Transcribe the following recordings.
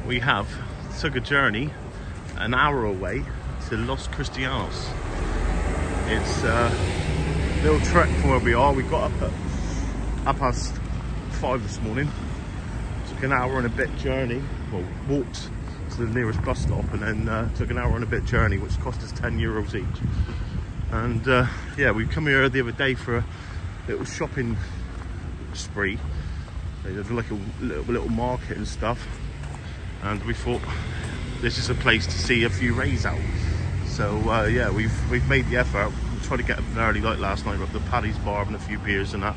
we have took a journey an hour away to Los Cristianos. It's a little trek from where we are. We got up at 5:30 this morning. Took an hour and a bit journey. Well, walked to the nearest bus stop and then took an hour and a bit journey, which cost us €10 each. And yeah, we come here the other day for a little shopping spree. They had like a little market and stuff, and we thought this is a place to see a few rays out. So yeah, we've made the effort. We tried to get up an early light last night up the Paddy's bar and a few beers and that.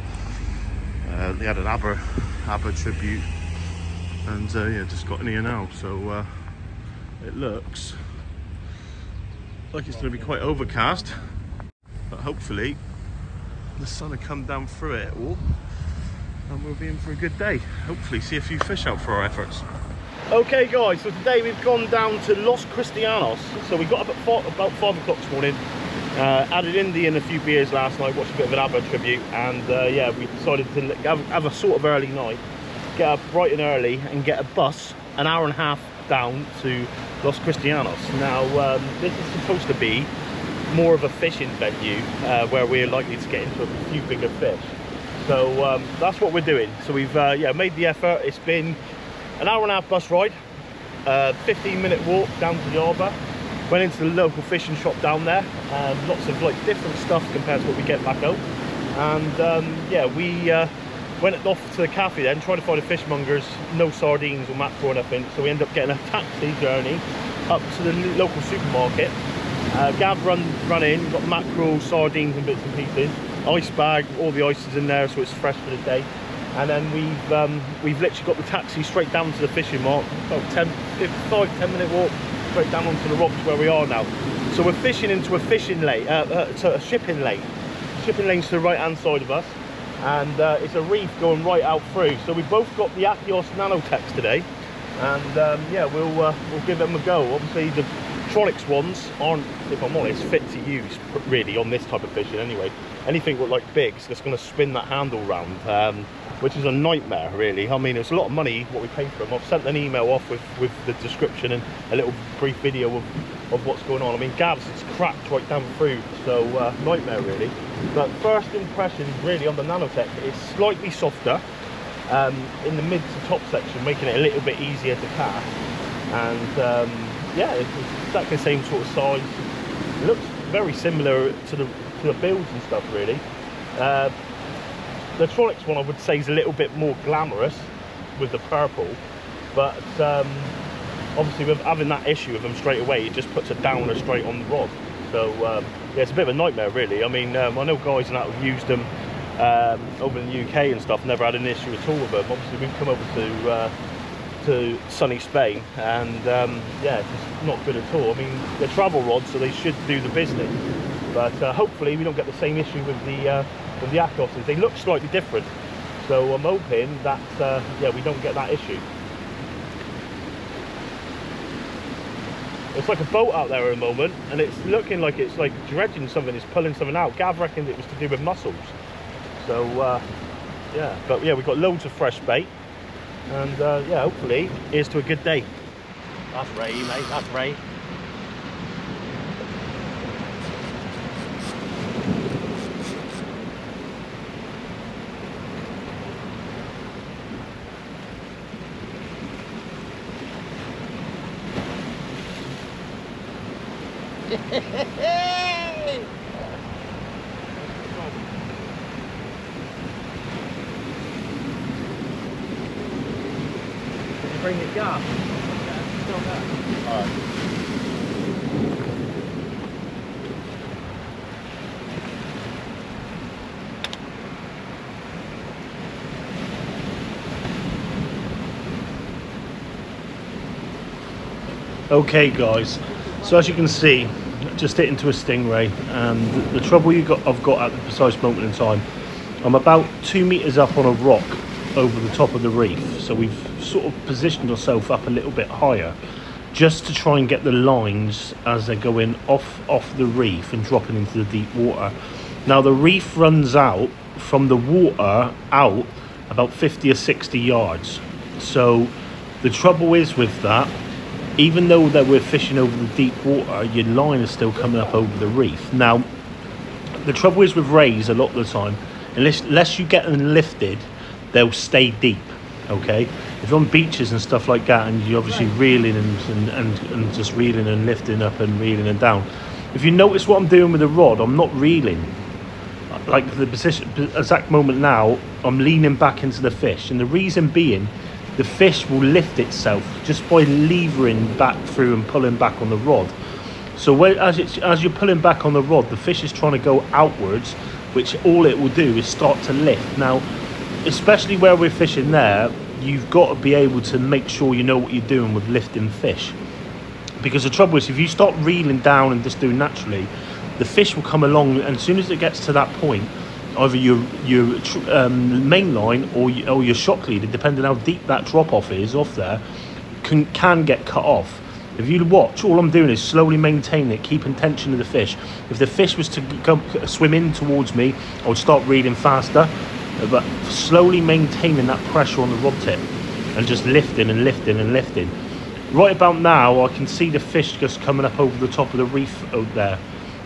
They had an ABBA tribute, and yeah, just got in here now. So it looks like it's going to be quite overcast, but hopefully the sun will come down through it all and we'll be in for a good day. Hopefully see a few fish out for our efforts. Okay guys, so today we've gone down to Los Cristianos. So we got up at about 5 o'clock this morning, added in a few beers last night, watched a bit of an ABBA tribute, and yeah, we decided to have a sort of early night, get up bright and early and get a bus an hour and a half down to Los Cristianos. Now this is supposed to be more of a fishing venue where we're likely to get into a few bigger fish. So that's what we're doing. So we've yeah, made the effort. It's been an hour and a half bus ride, 15-minute walk down to the harbour. Went into the local fishing shop down there. Lots of like different stuff compared to what we get back home. And yeah, we went off to the cafe then, tried to find a fishmonger's, no sardines or mackerel or nothing. So we ended up getting a taxi journey up to the local supermarket. Gav run in, got mackerel, sardines and bits and pieces. Ice bag, all the ice is in there, so it's fresh for the day. And then we've literally got the taxi straight down to the fishing mark, about 5-10 minute walk straight down onto the rocks where we are now. So we're fishing into a fishing lane, to a shipping lane. Shipping lane's to the right hand side of us, and it's a reef going right out through. So we've both got the Aquios Nanotechs today, and yeah, we'll give them a go. Obviously the Tronics ones aren't, if I'm honest, fit to use really on this type of fishing anyway. Anything with like bigs that's going to spin that handle round, which is a nightmare really. I mean, it's a lot of money what we paid for them. I've sent an email off with the description and a little brief video of what's going on. I mean, Gav's, it's cracked right down through, so nightmare really. But first impressions really on the Nanotech, it's slightly softer in the mid to top section, making it a little bit easier to cast. And yeah, it's exactly the same sort of size. It looks very similar to the builds and stuff really. The Tronics one I would say is a little bit more glamorous with the purple, but obviously with having that issue of them straight away, it just puts a downer straight on the rod. So yeah, it's a bit of a nightmare really. I mean, I know guys that have used them over in the UK and stuff, never had an issue at all with them. Obviously we've come over to sunny Spain, and yeah, it's not good at all. I mean, they're travel rods, so they should do the business, but hopefully we don't get the same issue with the Aquios. They look slightly different, so I'm hoping that yeah, we don't get that issue. It's like a boat out there at the moment, and it's looking like it's like dredging something, it's pulling something out. Gav reckoned it was to do with mussels. So yeah, but yeah, we've got loads of fresh bait. And yeah, hopefully here's to a good day. That's Ray, mate, that's Ray. Bring it gas. Yeah, still there. All right. Okay guys, so as you can see, just hit into a stingray, and the trouble I've got at the precise moment in time, I'm about 2 meters up on a rock over the top of the reef, so we've sort of positioned ourselves up a little bit higher just to try and get the lines as they're going off the reef and dropping into the deep water. Now the reef runs out from the water out about 50 or 60 yards, so The trouble is with that, even though that we're fishing over the deep water, your line is still coming up over the reef. Now, the trouble is with rays a lot of the time, unless you get them lifted, they'll stay deep, okay? If you're on beaches and stuff like that, and you're obviously reeling and just reeling and lifting up and reeling and down, if you notice what I'm doing with the rod, I'm not reeling. Like the exact moment now, I'm leaning back into the fish, and the reason being, the fish will lift itself just by levering back through and pulling back on the rod. So as you're pulling back on the rod, the fish is trying to go outwards, which all it will do is start to lift. Now, especially where we're fishing there, you've got to be able to make sure you know what you're doing with lifting fish. Because the trouble is, if you start reeling down and just doing naturally, the fish will come along, and as soon as it gets to that point, either your main line or your shock leader, depending how deep that drop off is off there, can get cut off. If you watch, all I'm doing is slowly maintaining it, keeping tension of the fish. If the fish was to go swim in towards me, I would start reeling faster, but slowly maintaining that pressure on the rod tip and just lifting and lifting and lifting. Right about now, I can see the fish just coming up over the top of the reef out there,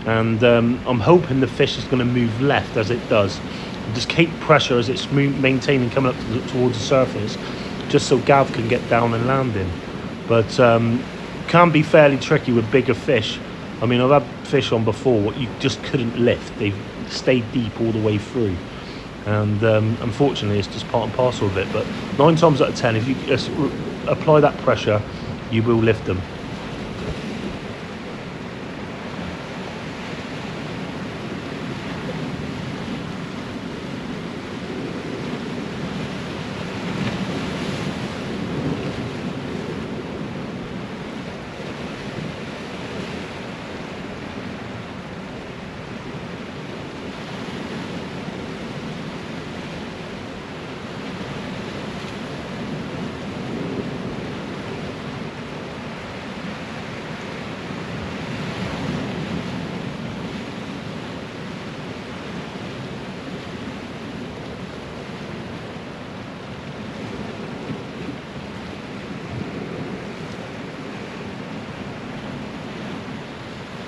and I'm hoping the fish is going to move left as it does. Just keep pressure as it's maintaining coming up towards the surface, just so Gav can get down and landing. But can be fairly tricky with bigger fish. I mean, I've had fish on before what you just couldn't lift. They stayed deep all the way through, and unfortunately it's just part and parcel of it. But 9 times out of 10, if you just apply that pressure, you will lift them.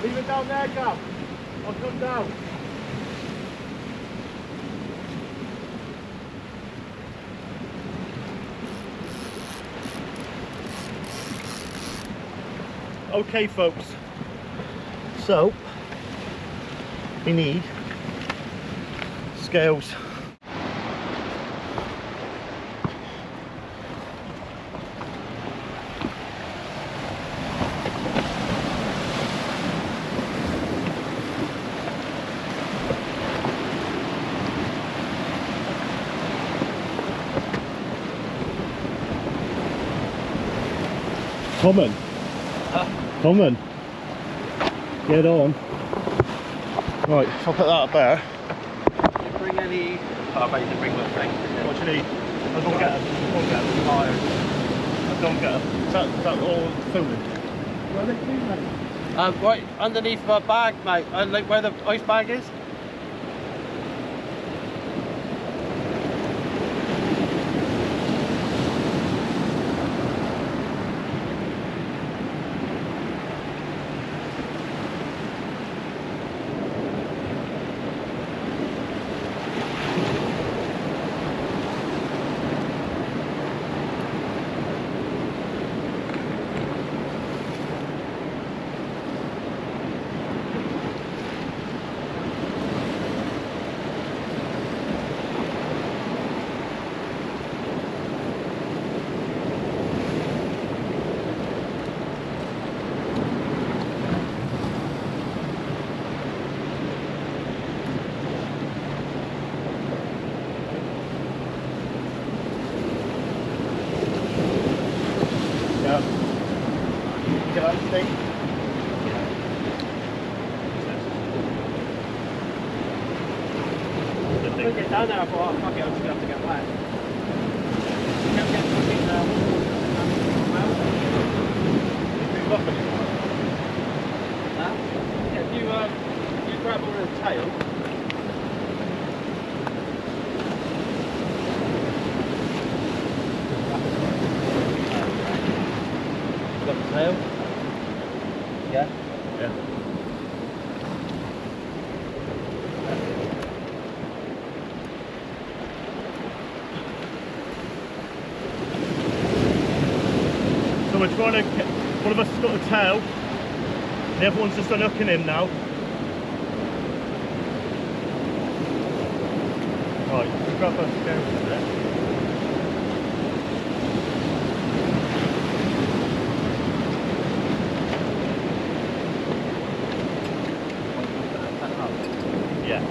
Leave it down there, Gav. I'll come down. Okay, folks. So, we need scales. Come on. Come on. Get on. Right, if I put that up there. Did you bring any... Oh, I bet you didn't bring one thing. What do you need? I don't get them. I don't get them. Is that all filming? Where are they filming? Right underneath my bag, mate. Like where the ice bag is. Get out of the thing. I couldn't get down there, I thought, oh, fuck it, I'm just going to have to get wet. Kept getting fucking if you grab on the tail. So we're trying to, one of us has got a tail, the other one's just unhooking him now. Right, you grab us down a bit. Yeah.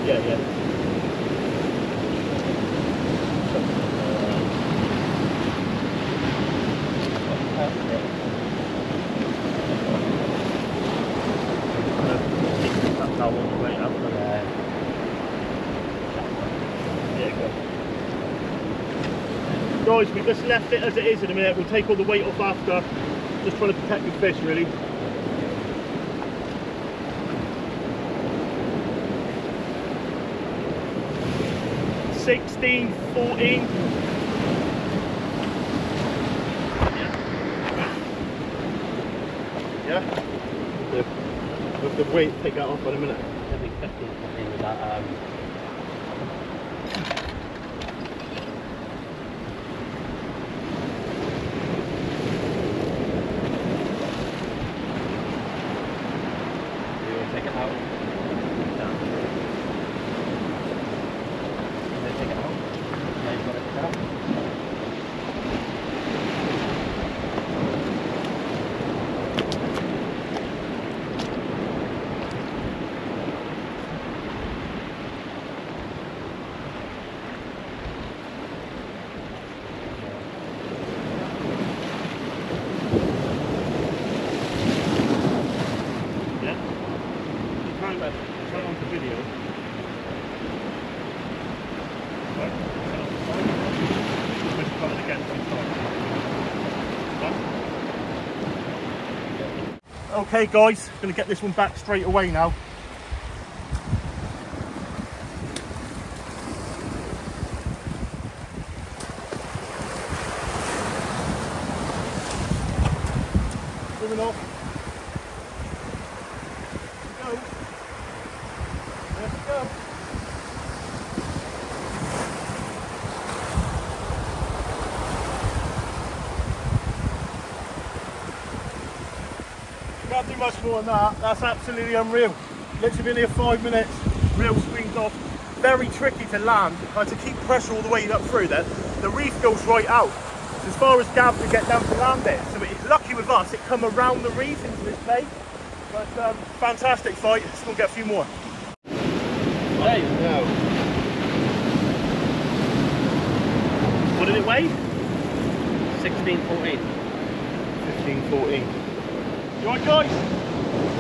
Yeah, yeah. That one right after there. There you go. Guys, we've just left it as it is in a minute. We'll take all the weight off after. Just trying to protect the fish, really. $16, $14. Yeah. With the weight, take that off in a minute. It'll be 15 something with that. You want to take it out? No. Can they take it out? Yeah, you've got to take it out. Turn on the video. Right. Push the button again to start. Okay guys, gonna get this one back straight away now. Moving off. Let's go. Can't do much more than that. That's absolutely unreal. Literally been here 5 minutes. Reel swings off. Very tricky to land. I had to keep pressure all the way up through there. The reef goes right out. It's as far as Gav to get down to land it. So it's lucky with us, it come around the reef into this bay. But fantastic fight. Still get a few more. There you go. What did it weigh? 16, 14. 15, 14. You alright guys?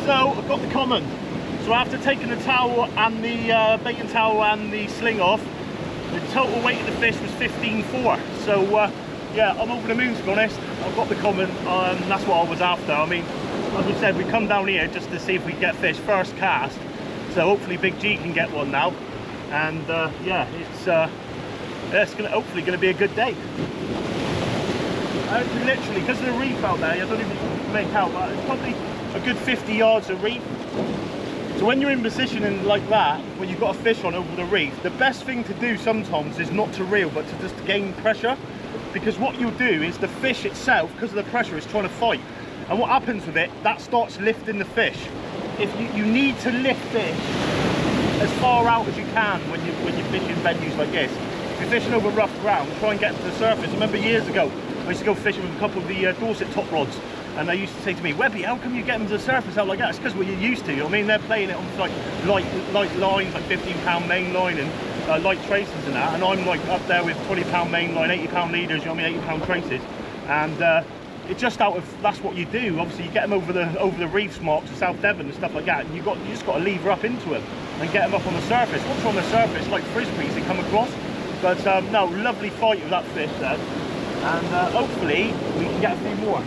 So I've got the common. So after taking the towel and the baiting towel and the sling off, the total weight of the fish was 15.4. So yeah, I'm over the moon to be honest. I've got the common, that's what I was after. I mean, as we said, we come down here just to see if we can get fish first cast. So hopefully Big G can get one now. And yeah, it's hopefully going to be a good day. Literally, because of the reef out there, I don't even make out, but it's probably a good 50 yards of reef. So when you're in positioning like that, when you've got a fish on over the reef, the best thing to do sometimes is not to reel, but to just gain pressure. Because what you'll do is the fish itself, because of the pressure, is trying to fight. And what happens with it, that starts lifting the fish. If you need to lift fish as far out as you can when you're fishing venues like this. If you're fishing over rough ground, try and get to the surface. I remember years ago, I used to go fishing with a couple of the Dorset top rods, and they used to say to me, Webby, how come you get them to the surface out like that? It's because we're used to, you know what I mean? They're playing it on like light lines, like 15-pound main line and light traces and that, and I'm like up there with 20-pound main line, 80-pound leaders, you know what I mean, 80-pound traces, and it's just out of, that's what you do. Obviously you get them over the reefs marks to South Devon and stuff like that, and you just got to lever up into them and get them up on the surface. Once they're on the surface, like frisbees, they come across. But no, lovely fight with that fish then, and hopefully we can get a few more.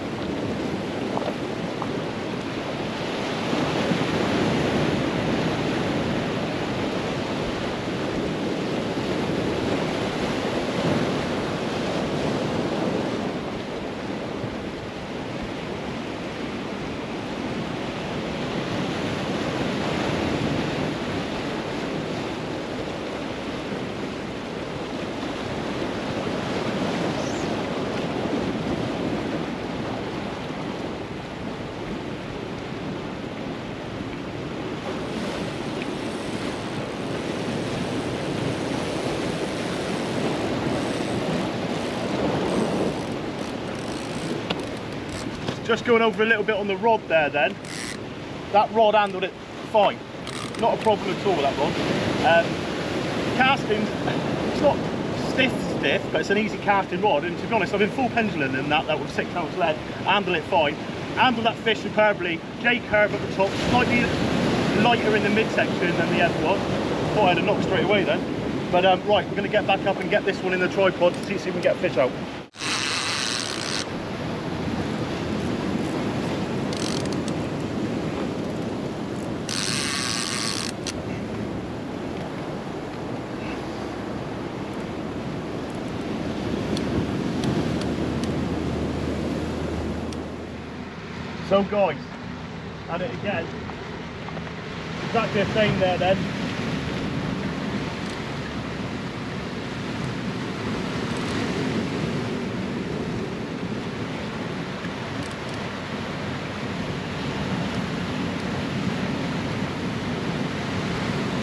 just going over a little bit on the rod there then. That rod handled it fine. Not a problem at all with that rod. Casting, it's not stiff, but it's an easy casting rod, and to be honest, I've been full pendulum in that with 6 ounce lead, handle it fine, handle that fish superbly, J curve at the top, slightly lighter in the midsection than the other one. Thought I had a knock straight away then. But right, we're going to get back up and get this one in the tripod to see if we can get a fish out. So guys, had it again. Exactly the same there then.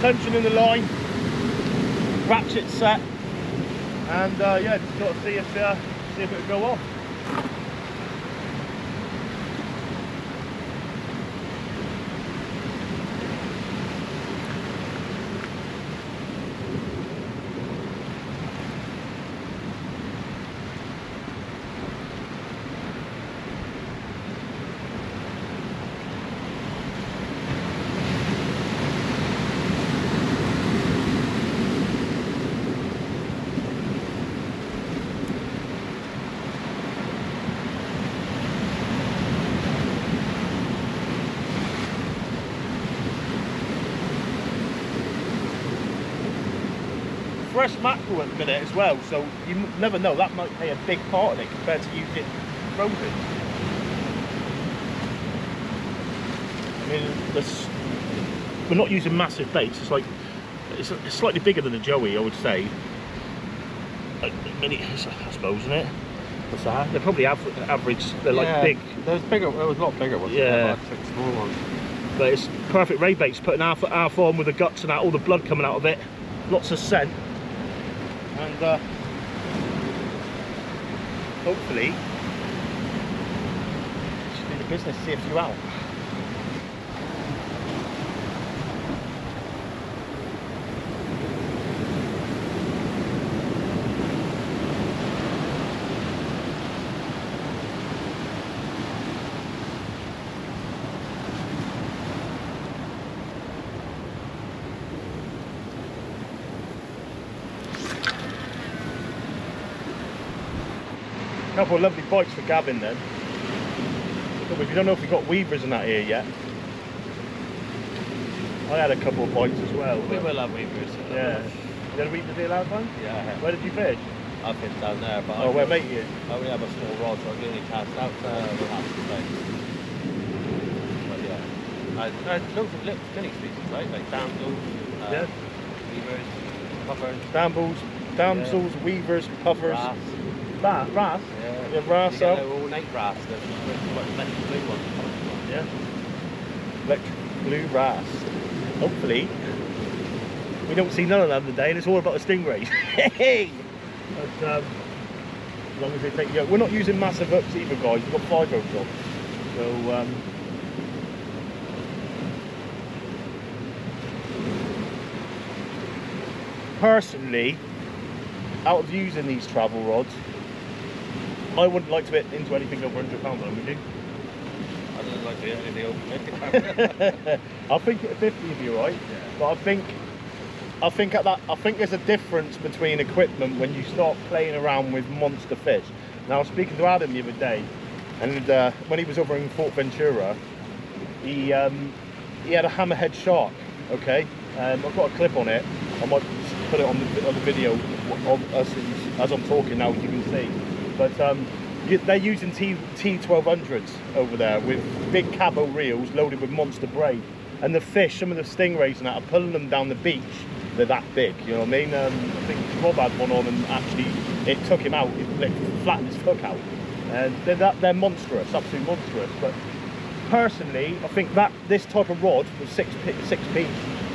Tension in the line, ratchet set, and yeah, just got to see if it'll go off. Fresh mackerel at the minute as well, so you never know, that might play a big part in it compared to using frozen. I mean, we're not using massive baits. It's like it's slightly bigger than a joey, I would say. Like mini, I suppose, isn't it? What's that? They're probably average. They're like big. There's bigger. There was a lot bigger ones. Yeah, like 6 small ones. But it's perfect ray baits. Putting half on with the guts and all the blood coming out of it. Lots of scent. And hopefully should do the business, see a few out. Couple of lovely bites for Gavin then. If you don't know if we've got weavers in that here yet. I had a couple of bites as well. We will have weavers. Yeah. You had a weaver here last time? Yeah. Where did you fish? I fished down there, but where mate you? I only have a small rod, so I can only cast out the half the place. But yeah. I loads of little skinny species, right? Like damsels, weavers, puffers. Damsels, weavers, puffers. Wrasse. Wrasse? Yeah, wrasse out. All-night wrasse. Electric blue one. Yeah. Electric blue wrasse. Hopefully, we don't see none of them today, and it's all about the stingrays. Hey! But as long as they take you out. We're not using massive hooks either, guys. We've got 5 hooks on. So, personally, out of using these travel rods, I wouldn't like to get into anything over £100 on them, would you? I don't like to get anything over 50. I think at 50 if you're right, yeah. But I think there's a difference between equipment when you start playing around with monster fish. Now I was speaking to Adam the other day, and when he was over in Fort Ventura, he had a hammerhead shark. Okay, I've got a clip on it. I might put it on the video of us as I'm talking now, you can see. But they're using T1200s over there with big cabo reels loaded with monster braid. And the fish, some of the stingrays and that, are pulling them down the beach. They're that big, you know what I mean? I think Rob had one on and actually it took him out, it flattened his hook out. And they're monstrous, absolutely monstrous. But personally, I think that this type of rod with 6p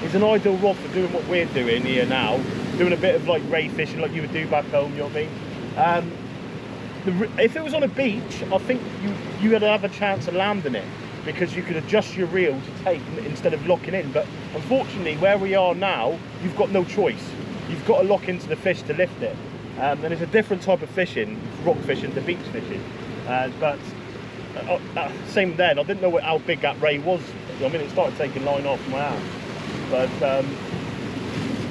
is an ideal rod for doing what we're doing here now. Doing a bit of like ray fishing like you would do back home, you know what I mean? if it was on a beach, I think you would have a chance of landing it, because you could adjust your reel to take instead of locking in. But unfortunately, where we are now, you've got no choice. You've got to lock into the fish to lift it. And it's a different type of fishing, rock fishing to beach fishing. But same then, I didn't know how big that ray was. I mean, it started taking line off my hand. But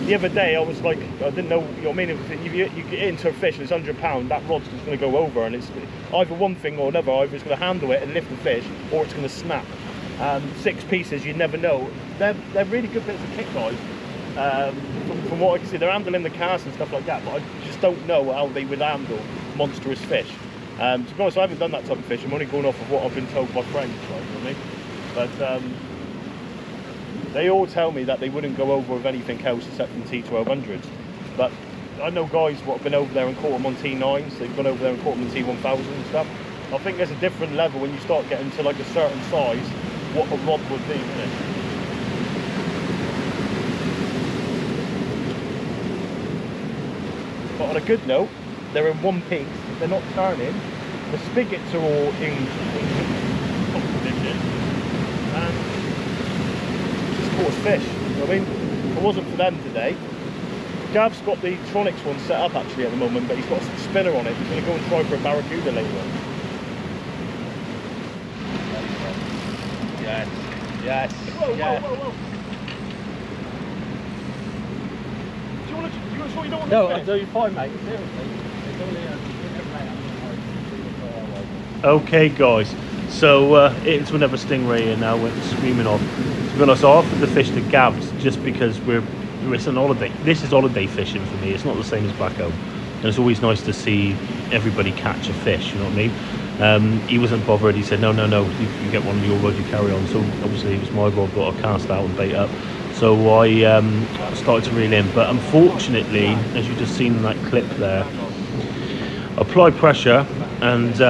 the other day, I was like, I didn't know, you know what I mean? If you get into a fish and it's £100, that rod's just going to go over, and it's either one thing or another. Either it's going to handle it and lift the fish, or it's going to snap. 6 pieces, you never know. They're really good bits of kit, guys. From what I can see, they're handling the cast and stuff like that, but I just don't know how they would handle monstrous fish. To be honest, I haven't done that type of fish. I'm only going off of what I've been told by friends, right, you know what I mean? But they all tell me that they wouldn't go over with anything else except from T1200s. But I know guys what have been over there and caught them on T9s. They've gone over there and caught them on T1000 and stuff. I think there's a different level when you start getting to like a certain size, what a rod would be, isn't it? But on a good note, they're in one piece, they're not turning, the spigots are all in top position, and just caught fish, you know what I mean? If it wasn't for them today, Gav's got the Tronics one set up actually at the moment, but he's got a spinner on it. He's going to go and try for a barracuda later on. Yes, yes, Whoa, yes. whoa, whoa, whoa. Do you want to sure you don't want No, to I do you fine, mate. Seriously. It's only Okay guys, so into another stingray here now, went screaming off. To be honest, I offered the fish to Gavs just because it's an holiday. This is holiday fishing for me. It's not the same as back home, and it's always nice to see everybody catch a fish, you know what I mean? He wasn't bothered. He said no, you get one of your rod, you carry on. So obviously it was my rod, got a cast out and bait up, so I started to reel in. But unfortunately, as you just seen in that clip there, applied pressure and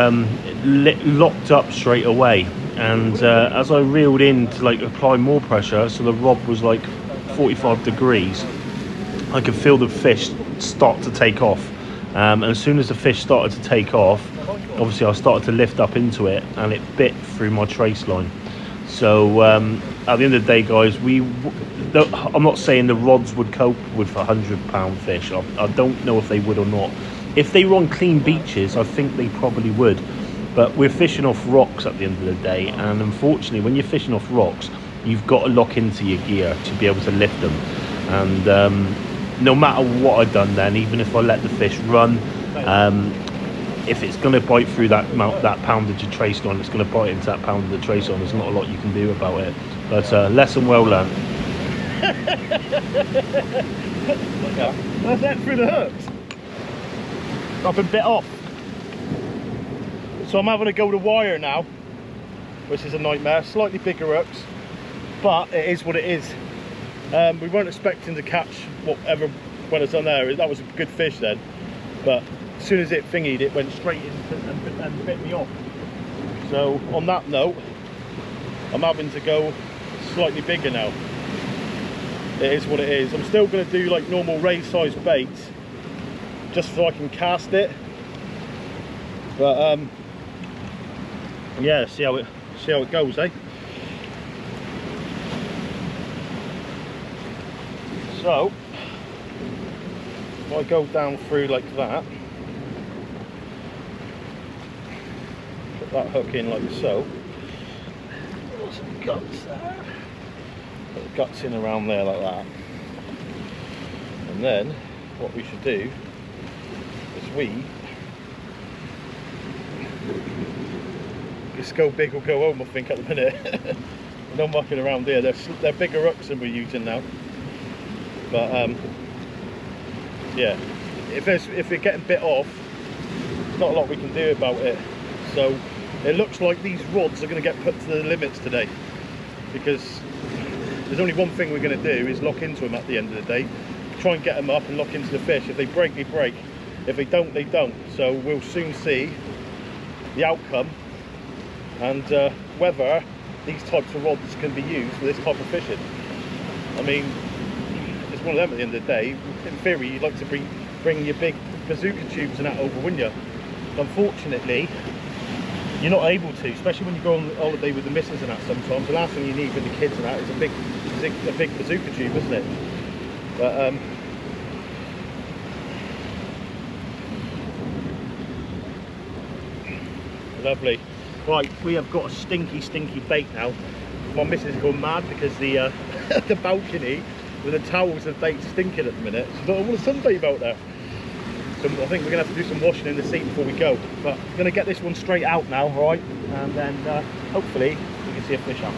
locked up straight away, and as I reeled in to like apply more pressure, so the rod was like 45 degrees, I could feel the fish start to take off, and as soon as the fish started to take off, obviously I started to lift up into it, and it bit through my trace line. So at the end of the day, guys, I'm not saying the rods would cope with a £100 fish. I don't know if they would or not. If they were on clean beaches, I think they probably would. But we're fishing off rocks at the end of the day, and unfortunately, when you're fishing off rocks, you've got to lock into your gear to be able to lift them. And no matter what I've done then, even if I let the fish run, if it's going to bite through that poundage of trace line, it's going to bite into that poundage of trace line. There's not a lot you can do about it. But lesson well learned. That's that through the hooks. I've been bit off. So I'm having to go to wire now, which is a nightmare. Slightly bigger hooks, but it is what it is. We weren't expecting to catch whatever went us on there. That was a good fish then, but as soon as it thingied, it went straight in and bit me off. So on that note, I'm having to go slightly bigger now. It is what it is. I'm still going to do like normal ray size baits, just so I can cast it. But yeah, see how it goes, eh? So if I go down through like that, put that hook in like so. Got some guts there. Put the guts in around there like that. And then what we should do is just go big or go home, I think, at the minute. No mucking around here. They're bigger hooks than we're using now. But yeah, if they're getting bit off, there's not a lot we can do about it. So it looks like these rods are going to get put to the limits today, because there's only one thing we're going to do is lock into them at the end of the day. Try and get them up and lock into the fish. If they break, they break. If they don't, they don't. So we'll soon see the outcome and whether these types of rods can be used for this type of fishing. I mean, it's one of them at the end of the day. In theory, you'd like to bring your big bazooka tubes and that over, wouldn't you? unfortunately, you're not able to, especially when you go on holiday with the missus and that sometimes. The last thing you need with the kids and that is a big bazooka tube, isn't it? But lovely. Right, we have got a stinky bait now. My missus has gone mad because the the balcony with the towels and bait stinking at the minute. She's like, I want a sunbathe out there. So I think we're going to have to do some washing in the sea before we go. But I'm going to get this one straight out now, right? And then hopefully we can see a fish out.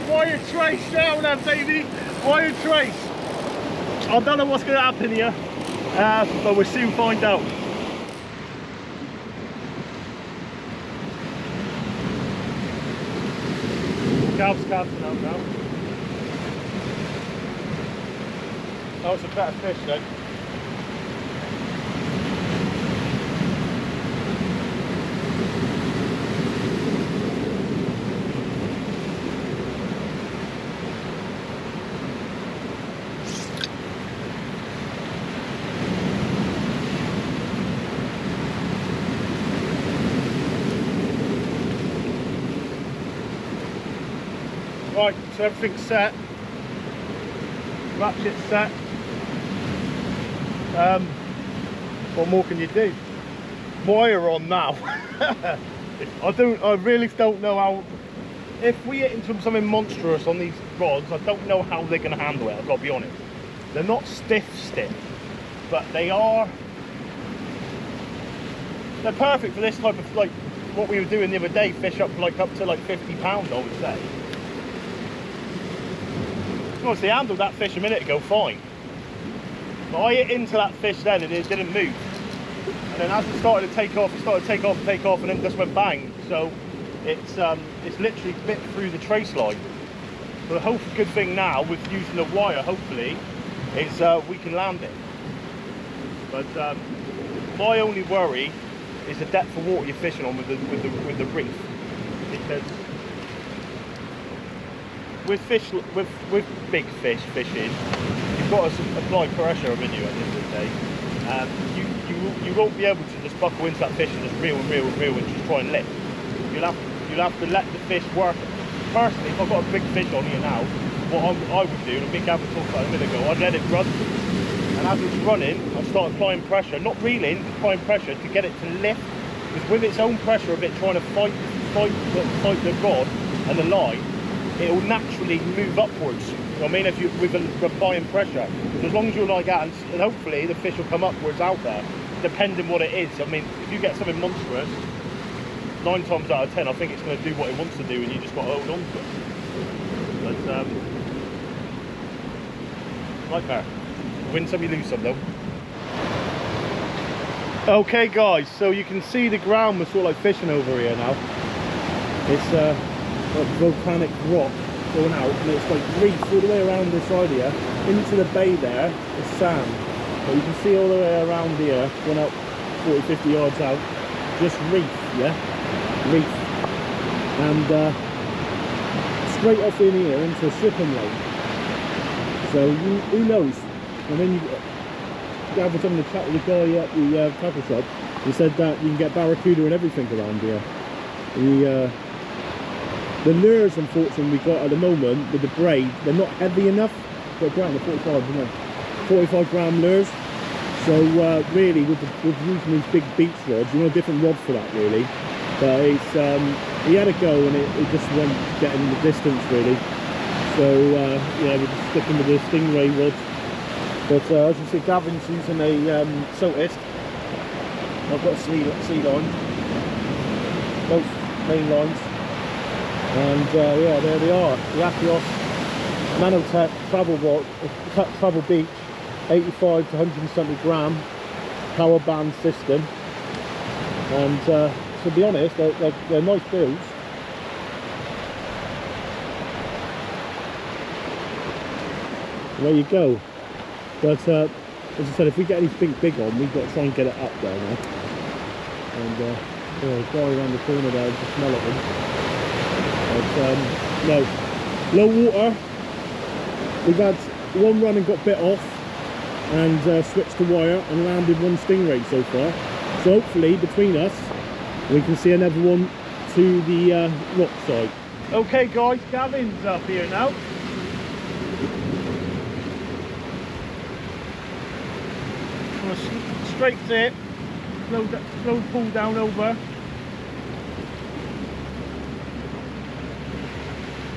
Wire trace down there, baby. Wire trace. I don't know what's going to happen here, but we'll soon find out. Calf's casting out now. That was a better fish then. Right, so everything's set, ratchet's set. What more can you do? Wire on now. I really don't know how. If we hit into something monstrous on these rods, I don't know how they're going to handle it. I've got to be honest. They're not stiff, but they're perfect for this type of, like what we were doing the other day. Fish up to like 50 pounds, I would say. Obviously handled that fish a minute ago fine, but I hit into that fish then and it didn't move, and then as it started to take off, and then just went bang. So it's literally bit through the trace line. So the whole good thing now with using the wire, hopefully, is we can land it. But my only worry is the depth of water you're fishing on with the reef, because with big fish fishing, you've got to apply pressure on you at the end of the day. You won't be able to just buckle into that fish and just reel and just try and lift. You'll have to let the fish work. Personally, if I've got a big fish on here now, what I would do, and I think Gavin talked about it a minute ago, I'd let it run, and as it's running, I'd start applying pressure, not reeling, applying pressure to get it to lift, because with its own pressure of it trying to fight the rod and the line, it will naturally move upwards. You know what I mean? If you with applying pressure, so as long as you're like that, and hopefully the fish will come upwards out there, depending what it is. I mean, if you get something monstrous, 9 times out of 10, I think it's going to do what it wants to do, and you just got to hold on to it. But like that, win some, you lose some, though. Okay, guys, so you can see the ground was sort of like fishing over here now. It's like volcanic rock, going out, and it's like reef all the way around this side here. Into the bay there is sand. But you can see all the way around here, going out 40, 50 yards out, just reef, yeah? Reef. And straight off in here into a shipping lane. So who knows? And then I was having a chat with the guy at the tackle shop. He said that you can get barracuda and everything around here. The lures, unfortunately, we got at the moment with the braid, they're not heavy enough. They're around the 45 gram lures. So really, with using these big beach rods, you want a different rod for that, really. But it's he had a go and it just won't get in the distance, really. So yeah, we're just sticking with the stingray rods. But as you see, Gavin's using a Sotis. I've got a sea line, both main lines, and yeah, there they are. The Apios Nanotech Travel Beach, 85 to 170 gram power band system, and to be honest, they're nice builds. There you go. But as I said, if we get anything big on, we've got to try and get it up there now. And yeah, guy around the corner there, just smell at them. But no, low water. We've had one run and got bit off, and switched the wire and landed one stingray so far. So hopefully between us, we can see another one to the rock side. Okay guys, Gavin's up here now. Straight tip, slow pull down over.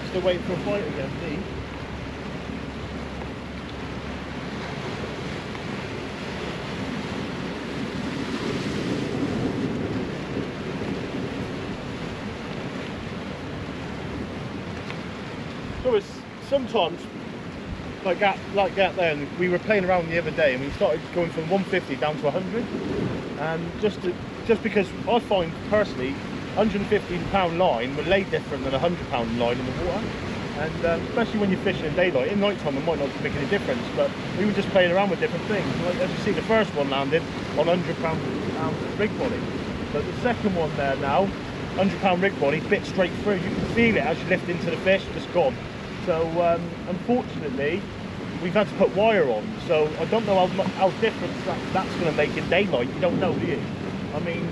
Still waiting for a fight again, see? So it's sometimes like that there, and we were playing around the other day and we started going from 150 down to 100, and just because I find personally 115 pound line will lay different than a 100 pound line in the water, and especially when you're fishing in daylight. In night time it might not make any difference, but we were just playing around with different things. Like, as you see, the first one landed on 100 pound rig body, but the second one there now, 100 pound rig body, bit straight through. You can feel it as you lift into the fish, just gone. So unfortunately, we've had to put wire on. So I don't know how different that's going to make in daylight. You don't know, do you? I mean,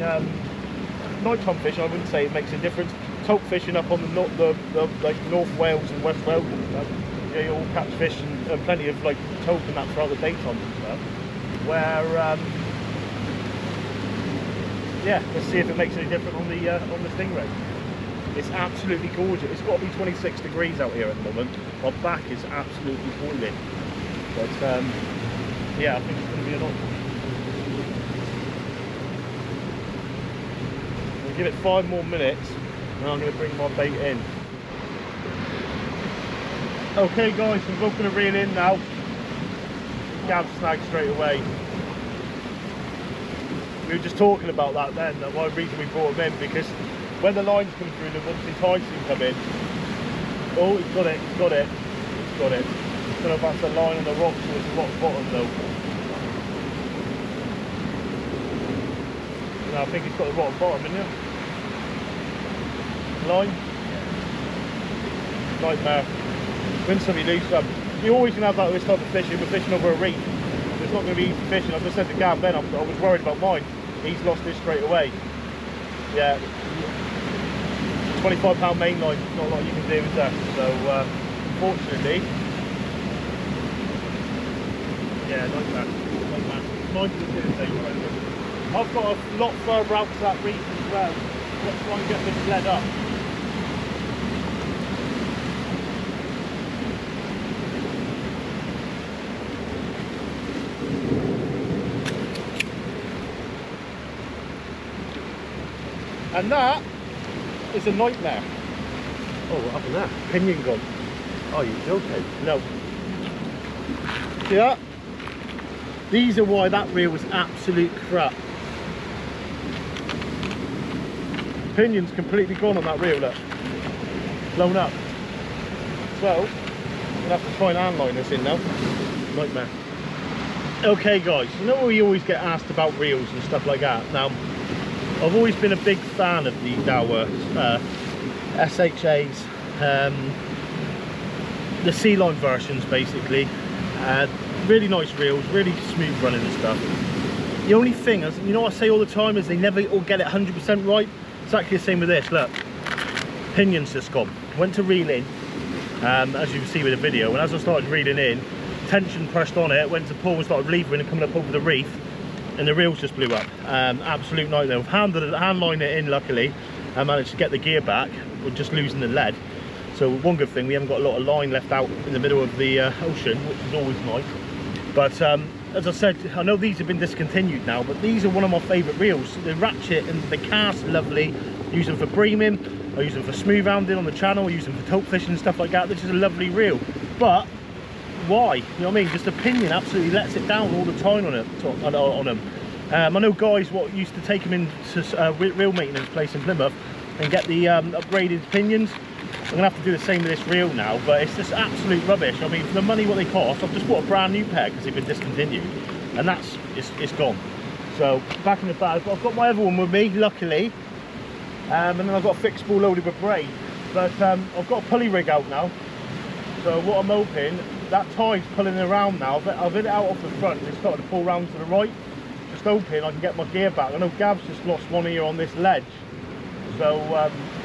nighttime fishing, I wouldn't say it makes a difference. Tope fishing up on the like North Wales and West Wales and stuff, yeah, you all catch fish and plenty of like tope and that throughout the daytime and stuff. Where yeah, let's see if it makes any different on the stingray. It's absolutely gorgeous. It's got to be 26 degrees out here at the moment. My back is absolutely boiling. But yeah, I think it's going to be a lot. I'll give it 5 more minutes and I'm going to bring my bait in. Okay guys, we're both going to reel in now. Gav snagged straight away. We were just talking about that then, that one reason we brought him in, because when the lines come through, the once the tides come in. Oh, he's got it, he's got it, he's got it. I don't know if that's the line on the rocks or it's the rock bottom though. No, I think he's got the rock bottom, isn't it? Line? Nightmare. Win some, you lose some. You always can have that with this type of fishing. We're fishing over a reef. It's not going to be easy fishing. I just said to Gav then, I was worried about mine. He's lost this straight away. Yeah. £25 main line, not a lot you can do with that. So unfortunately, yeah, like that. Mine's just going to take over. I've got a lot further out to that reef as well. Let's try and get this led up. And that is a nightmare. Oh, what happened there? Pinion gone. Oh, you're joking? No. See that? These are why that reel was absolute crap. Pinion's completely gone on that reel, look. Blown up. So, I'm gonna have to try and handline this in now. Nightmare. Okay guys, you know we always get asked about reels and stuff like that. Now, I've always been a big fan of the Daiwa SHAs, the C-line versions basically. Really nice reels, really smooth running and stuff. The only thing, is, you know what I say all the time, is they never all get it 100% right. Exactly the same with this, look. Pinion's just gone. Went to reel in, as you can see with the video, and as I started reeling in, tension pressed on it, went to pull and started levering and coming up over the reef, and the reels just blew up. Absolute nightmare. I've hand-lined it in, luckily. I managed to get the gear back, with just losing the lead. So one good thing, we haven't got a lot of line left out in the middle of the ocean, which is always nice. But as I said, I know these have been discontinued now, but these are one of my favourite reels. The ratchet and the cast are lovely. Use them for breaming, I use them for smooth hounding on the channel, I use them for tope fishing and stuff like that. This is a lovely reel. But why? You know what I mean? Just the pinion absolutely lets it down all the time on them. I know guys what used to take them into reel maintenance place in Plymouth and get the upgraded pinions. I'm gonna have to do the same with this reel now, but it's just absolute rubbish. I mean, for the money what they cost, I've just bought a brand new pair because they've been discontinued, and it's gone. So back in the bag, but I've got my other one with me, luckily, and then I've got a fixed ball loaded with braid. But I've got a pulley rig out now, so what I'm hoping, that tide's pulling around now. I've hit it out off the front, it's started to pull round to the right. Just hoping I can get my gear back. I know Gav's just lost one ear on this ledge, so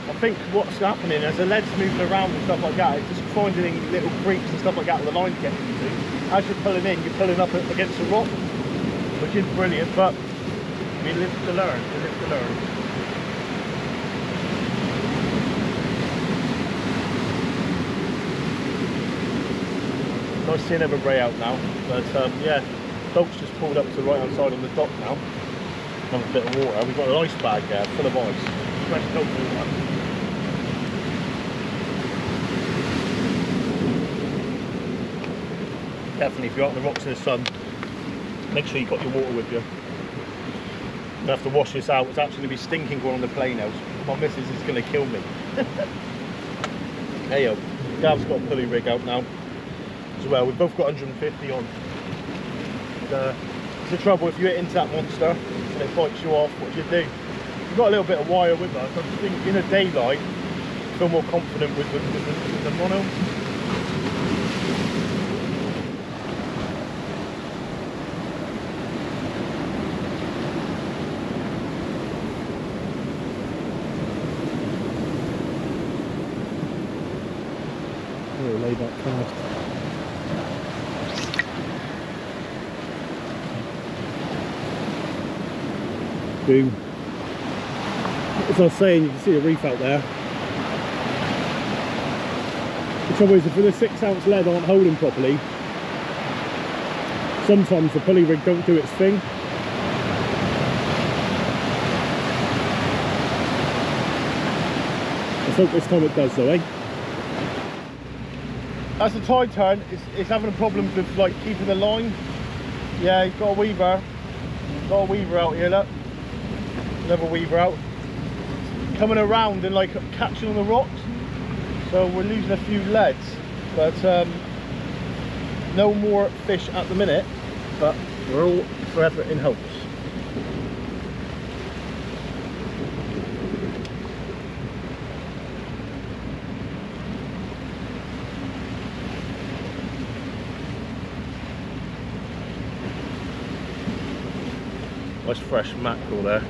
I think what's happening as the lead's moving around and stuff like that, it's just finding little creeks and stuff like that where the line's getting into. As you're pulling in, you're pulling up against a rock, which is brilliant, but we live to learn, we live to learn. Nice seeing everybody out now, but yeah, boat's just pulled up to the right hand side on the dock now. Have a bit of water. We've got an ice bag full of ice, fresh cold water. Definitely, if you're out on the rocks in the sun, make sure you've got your water with you. I'm gonna have to wash this out. It's actually gonna be stinking going on the plane now. My missus is gonna kill me. Hey yo, Gav's got a pulley rig out now as well. We've both got 150 on. It's the trouble if you hit into that monster and it bites you off, what do you do? We've got a little bit of wire with us. I think in the daylight, I feel more confident with the mono. Lay that cast. Boom. As I was saying, you can see the reef out there. The trouble is, if the 6 ounce lead aren't holding properly, sometimes the pulley rig don't do its thing. Let's hope this time it does though, eh? As the tide turn, it's having problems with like keeping the line. Yeah, you've got a weaver. Got a weaver out here, look. Another weaver out. Coming around and like catching on the rocks. So we're losing a few leads. But no more fish at the minute. But we're all forever in hopes. Nice fresh mackerel there.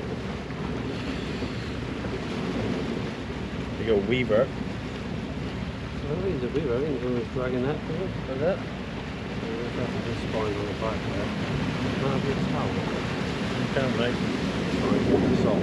Big old weaver. I think he's a weaver, I think he's always dragging that for us, like that. That's the spine on the back there. Now a big towel. You can, mate. Try and get this off.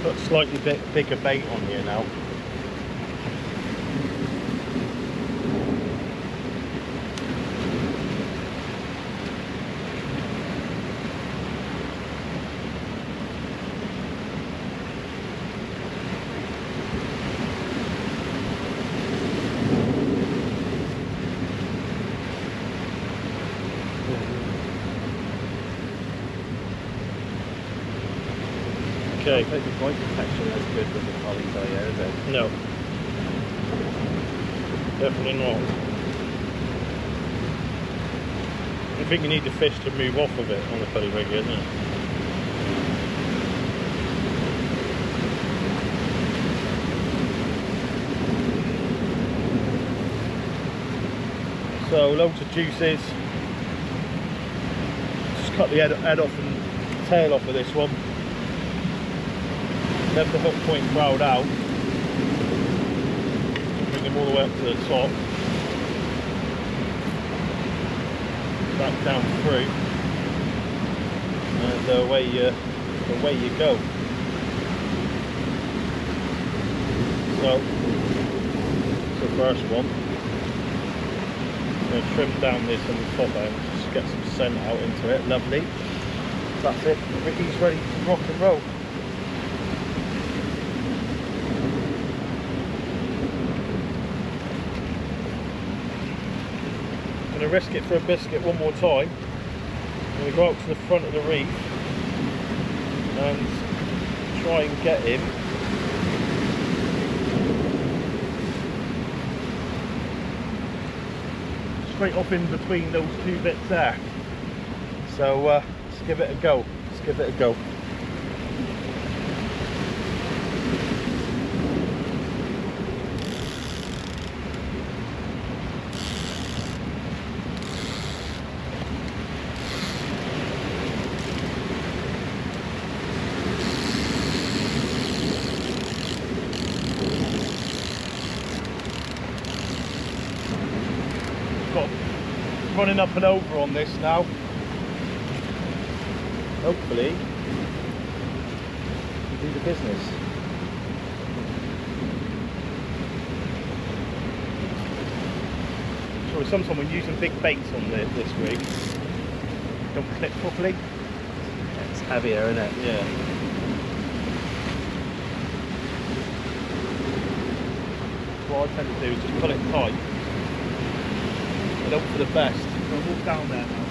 Got slightly bigger bait on here now. Okay. I don't think the point protection is good with the poly tyre, is it? No. Definitely not. I think you need the fish to move off of it on the pulley rig, isn't it? So loads of juices. Just cut the head off and tail off of this one. Left the hook point growled out. Bring them all the way up to the top. Back down through. And away you go. So it's the first one. I'm going to trim down this on the top end, just get some scent out into it. Lovely. That's it. Ricky's ready to rock and roll. I'm going to risk it for a biscuit one more time. I'm going to go up to the front of the reef and try and get him straight off in between those two bits there. So let's give it a go. Let's give it a go. Running up and over on this now. Hopefully we do the business. Sorry, sometimes when using big baits on this rig, don't clip properly. It's heavier, isn't it? Yeah. What I tend to do is just pull it tight. Hope for the best. I'll walk down there now.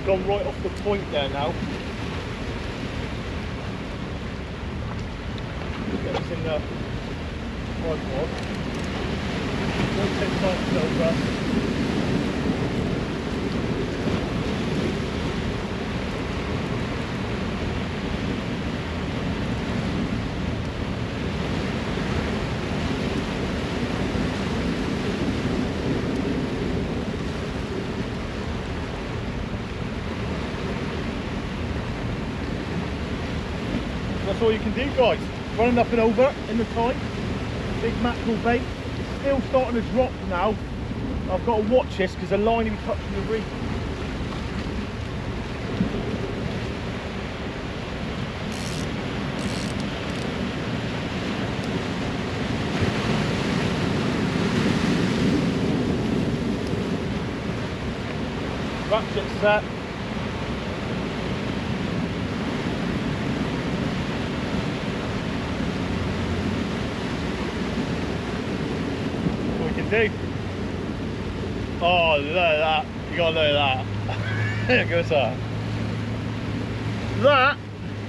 Gone right off the point there now. Get this in the tripod. Don't take time to over. that's all you can do, guys. Running up and over in the tide. Big mackerel bait. It's still starting to drop now. I've got to watch this because the line will be touching the reef. Ratchet set. What we can do. Oh, look at that. You gotta look at that. There goes that. That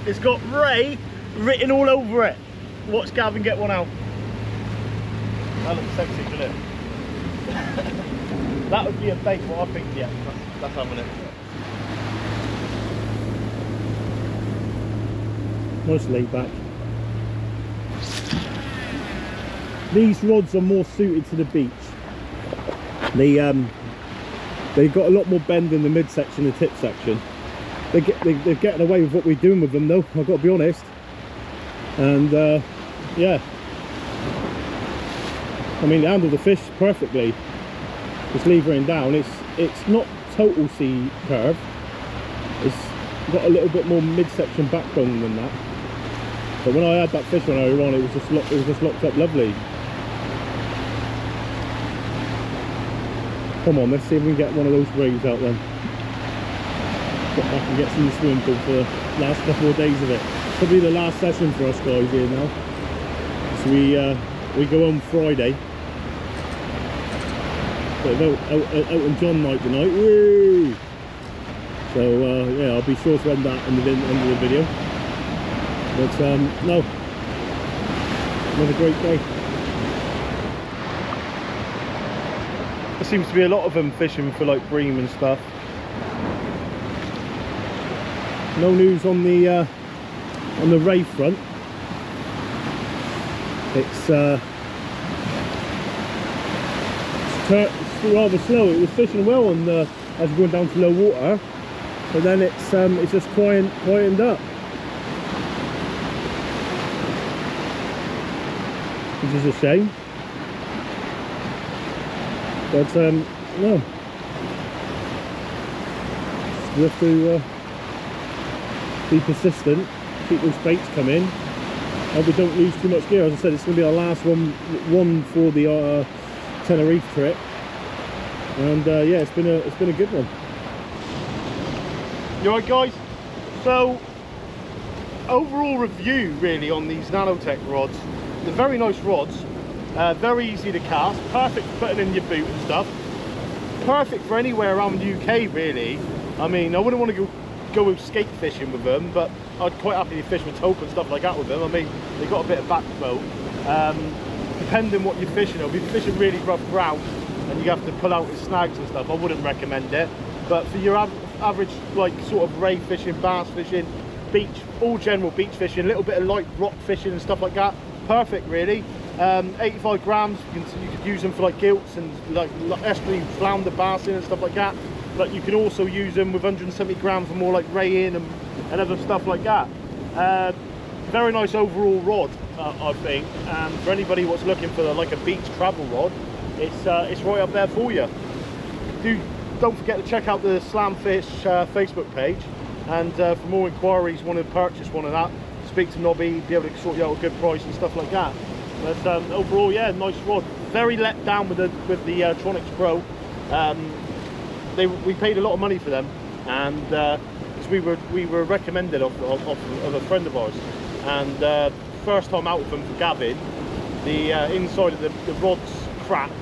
has got Ray written all over it. Watch Gavin get one out. That looks sexy, doesn't it? That would be a bait, what I think, yeah, that's having it. Nice laid back. These rods are more suited to the beach. They've got a lot more bend in the midsection and tip section. They're getting away with what we're doing with them though, I've got to be honest. And yeah, I mean, they handle the fish perfectly. Just levering down. It's not total C curve. It's got a little bit more midsection backbone than that. But when I had that fish on earlier on, it was just locked up lovely. Come on, let's see if we can get one of those waves out then. Get back and get some swimming pool for the last couple of days of it. Probably the last session for us guys here now. So we go home Friday. Elton John night tonight. Woo! So yeah, I'll be sure to end that in the end of the video. But no, another great day. There seems to be a lot of them fishing for like bream and stuff. No news on the ray front. It's rather slow. It was fishing well on the as we're going down to low water, but then it's just quietened up, which is a shame. But no, we have to be persistent, keep those baits coming, and we don't lose too much gear. As I said, it's going to be our last one for the Tenerife trip, and yeah, it's been a good one. You alright guys? So overall review really on these Nanotech rods. They're very nice rods, very easy to cast, perfect for putting in your boot and stuff, perfect for anywhere around the UK really. I mean, I wouldn't want to go skate fishing with them, but I'd quite happily fish with tope and stuff like that with them. I mean, they've got a bit of backbone. Depending what you're fishing, if you're fishing really rough ground and you have to pull out with snags and stuff, I wouldn't recommend it. But for your average like sort of ray fishing, bass fishing, beach, all general beach fishing, a little bit of light rock fishing and stuff like that, perfect really. 85 grams, you could use them for like gilts and like estuary flounder bassing and stuff like that. But you can also use them with 170 grams for more like raying and other stuff like that. Very nice overall rod, I think. And for anybody what's looking for like a beach travel rod, it's right up there for you. Don't forget to check out the Slamfish Facebook page, and for more inquiries, want to purchase one of that, speak to Nobby, be able to sort you out a good price and stuff like that. But overall, yeah, nice rod. Very let down with the Tronics Pro. We paid a lot of money for them, and because we were recommended of a friend of ours, and first time out with them for Gavin, the inside of the rod's cracked,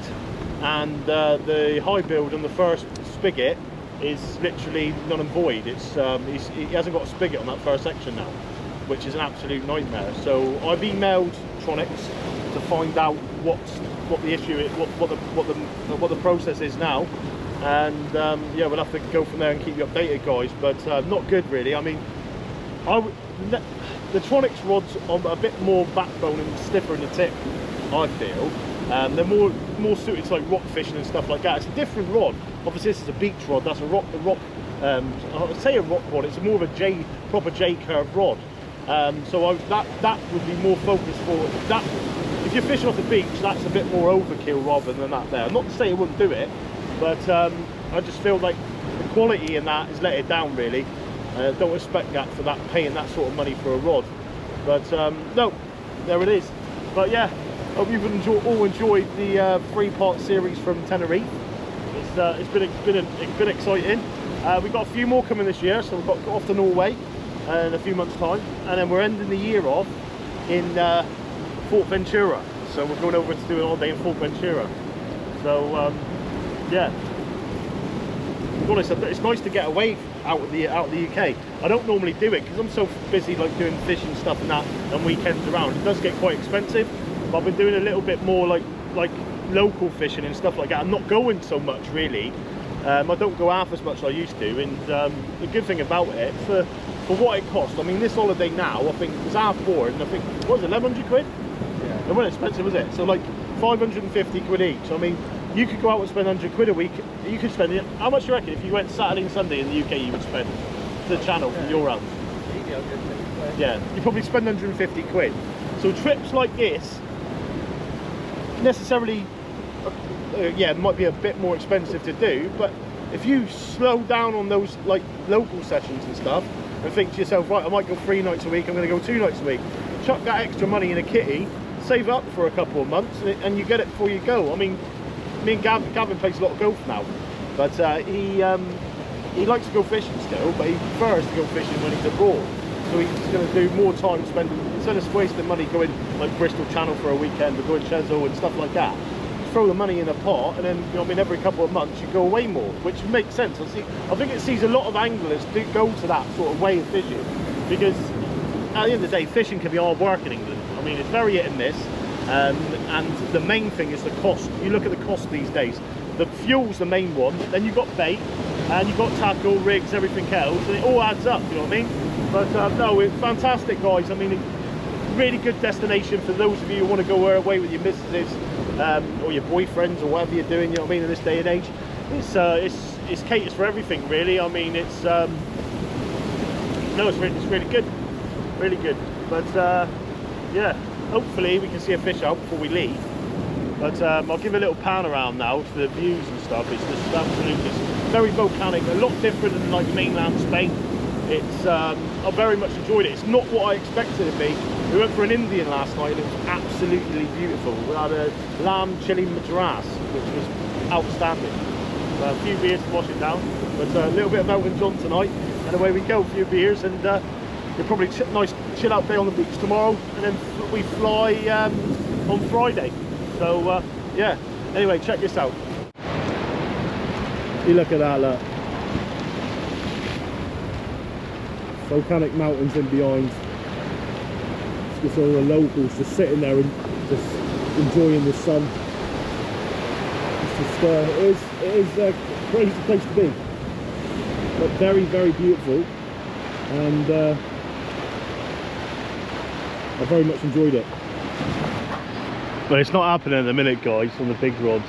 and the high build on the first spigot is literally null and void. He hasn't got a spigot on that first section now, which is an absolute nightmare. So I've emailed Tronics to find out what the issue is, what the process is now, and yeah, we'll have to go from there and keep you updated, guys. But not good really. I mean, the Tronics rods are a bit more backbone and stiffer in the tip, I feel. They're more suited to like rock fishing and stuff like that. It's a different rod. Obviously this is a beach rod, that's a rock I would say a rock rod. It's more of a proper J curve rod. So that would be more focused for that. If you're fishing off the beach, that's a bit more overkill rather than that there. Not to say I wouldn't do it, but I just feel like the quality in that is let it down really. Don't expect that for that, paying that sort of money for a rod. But no, there it is. But yeah, hope you've all enjoyed the 3-part series from Tenerife. It's been exciting. We've got a few more coming this year, so we've got off to Norway in a few months' time, and then we're ending the year off in Fort Ventura. So we're going over to do an holiday in Fort Ventura. So yeah, to be honest, it's nice to get away out of the UK. I don't normally do it because I'm so busy like doing fishing stuff and that, and weekends around. It does get quite expensive, but I've been doing a little bit more like local fishing and stuff like that. I'm not going so much really. I don't go half as much as I used to, and the good thing about it, for what it cost, I mean, this holiday now, I think, was half board, and I think, what was it, 1100 quid? Yeah. It wasn't expensive, was it? So like 550 quid each. I mean, you could go out and spend 100 quid a week. You could spend it. How much do you reckon if you went Saturday and Sunday in the UK you would spend to the channel from your house? Yeah, you probably spend 150 quid. So trips like this, necessarily, yeah, might be a bit more expensive to do, but if you slow down on those like local sessions and stuff and think to yourself, right, I might go 3 nights a week, I'm going to go 2 nights a week, chuck that extra money in a kitty, save up for a couple of months, and you get it before you go. I mean, me and Gavin plays a lot of golf now, but he likes to go fishing still, but he prefers to go fishing when he's abroad. So he's going to do more time spending, instead of wasting money going like Bristol Channel for a weekend or going Chesil and stuff like that, throw the money in a pot, and then, you know, I mean, every couple of months you go away more, which makes sense. I think it sees a lot of anglers do go to that sort of way of fishing, because at the end of the day, fishing can be hard work in England. I mean, it's very hit and miss, and the main thing is the cost. You look at the cost these days. The fuel's the main one, then you've got bait, and you've got tackle, rigs, everything else, and it all adds up, you know what I mean? But no, it's fantastic, guys. I mean, really good destination for those of you who want to go away with your missuses, or your boyfriends, or whatever you're doing, you know what I mean, in this day and age. It's caters for everything, really. I mean, it's no, it's really good, really good. But yeah, hopefully we can see a fish out before we leave. But I'll give a little pan around now to the views and stuff. It's just absolutely, it's very volcanic, a lot different than like mainland Spain. It's I very much enjoyed it. It's not what I expected it to be. We went for an Indian last night and it was absolutely beautiful. We had a lamb chili madras, which was outstanding. A few beers to wash it down, but a little bit of Elton John tonight, and away we go. A few beers, and you'll probably nice chill out day on the beach tomorrow, and then we fly on Friday. So yeah. Anyway, check this out. You look at that, look. Volcanic mountains in behind. It's just all the locals just sitting there and just enjoying the sun. It's just, it is a crazy place to be, but very, very beautiful, and I very much enjoyed it. But it's not happening at the minute, guys, on the big rods.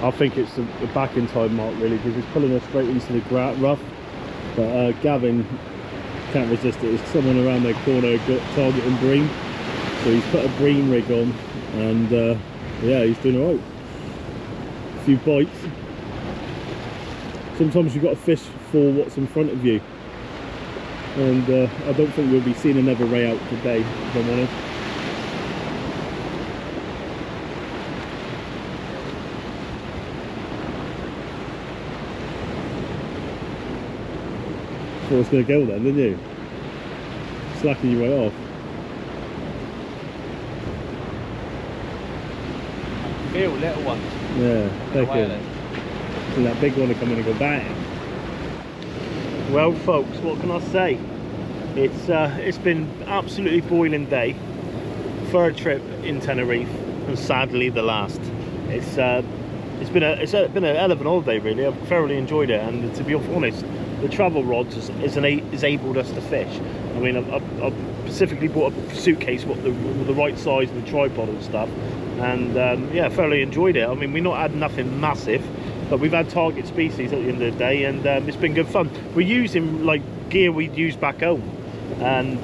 I think it's the back in time mark really, because it's pulling us straight into the rough. But Gavin can't resist it. There's someone around their corner got targeting bream, so he's put a bream rig on, and yeah, he's doing alright. A few bites. Sometimes you've got to fish for what's in front of you, and I don't think we'll be seeing another ray out today, if I'm honest. Thought it's going to go then, didn't you? Slacking your way off. Feel little ones. Yeah, take it. And that big one will come in and go bang. Well, folks, what can I say? It's been absolutely boiling day. Third trip in Tenerife, and sadly the last. It's been a hell of an holiday, really. I've thoroughly enjoyed it, and to be honest, the travel rods has enabled us to fish. I mean, I've specifically bought a suitcase with the right size and the tripod and stuff, and yeah, thoroughly enjoyed it. I mean, we've not had nothing massive, but we've had target species at the end of the day, and it's been good fun. We're using like gear we'd use back home, And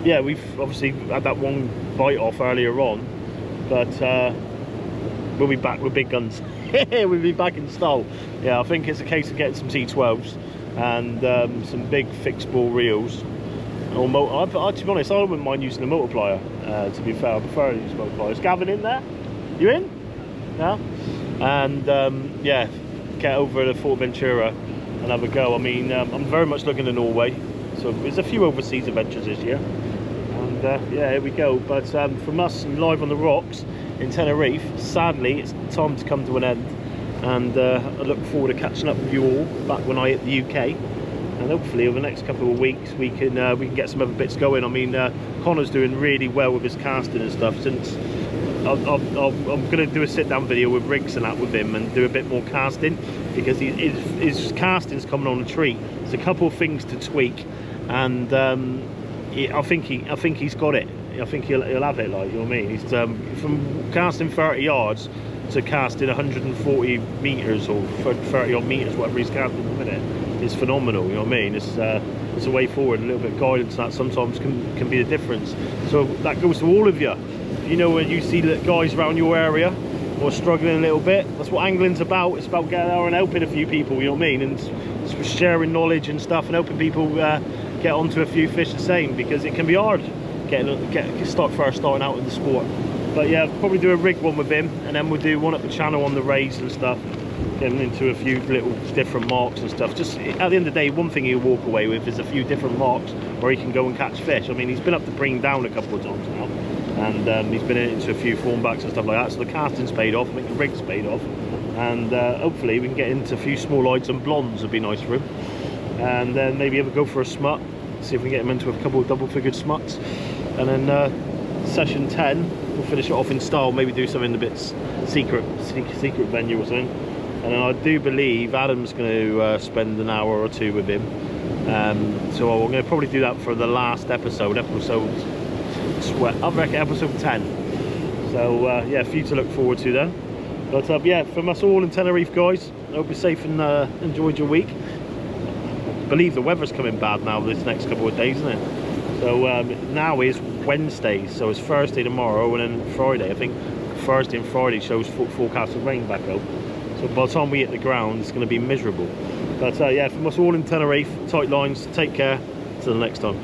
yeah, we've obviously had that one bite off earlier on, but we'll be back with big guns. We'll be back in style. Yeah, I think it's a case of getting some T12s and some big fixed ball reels. Or to be honest, I wouldn't mind using a multiplier. To be fair, I prefer to use multipliers. Is Gavin in there? You in? No? And yeah, get over to Fuerteventura and have a go. I mean, I'm very much looking to Norway, so there's a few overseas adventures this year. And yeah, here we go. But from us live on the rocks in Tenerife, sadly, it's time to come to an end. And I look forward to catching up with you all back when I hit the UK. And hopefully over the next couple of weeks we can get some other bits going. I mean, Connor's doing really well with his casting and stuff. Since I'm going to do a sit-down video with rigs and that with him and do a bit more casting, because his casting's coming on a treat. There's a couple of things to tweak, and I think he's got it. I think he'll have it, like, you know what I mean. He's from casting 30 yards to casting 140 meters or 30 odd meters, whatever he's casting at the minute. It's phenomenal, you know what I mean. It's a way forward. A little bit of guidance that sometimes can be the difference. So that goes to all of you. You know, when you see the guys around your area or struggling a little bit, that's what angling's about. It's about getting out and helping a few people, you know what I mean, and it's sharing knowledge and stuff and helping people get onto a few fish the same, because it can be hard starting out in the sport. But yeah, I'll probably do a rig one with him, and then we'll do one up the channel on the rays and stuff, getting into a few little different marks and stuff. Just at the end of the day, one thing he'll walk away with is a few different marks where he can go and catch fish. I mean, he's been up to bring down a couple of times now, and he's been into a few formbacks and stuff like that. So the casting's paid off, I think the rig's paid off, and hopefully we can get into a few small lights and blondes. Would be nice for him. And then maybe ever go for a smut, see if we can get him into a couple of double-figured smuts, and then session 10 we'll finish it off in style. Maybe do something a bit secret venue or something. And then I do believe Adam's going to spend an hour or two with him. So I'm going to probably do that for the last episode I reckon episode 10. So yeah, a few to look forward to then. But yeah, from us all in Tenerife, guys, I hope you're safe and enjoyed your week. I believe the weather's coming bad now this next couple of days, isn't it? So now is Wednesday, so it's Thursday tomorrow, and then Friday. I think Thursday and Friday shows forecast of rain back out. So by the time we hit the ground, it's going to be miserable. But yeah, from us all in Tenerife, tight lines, take care. Till the next time.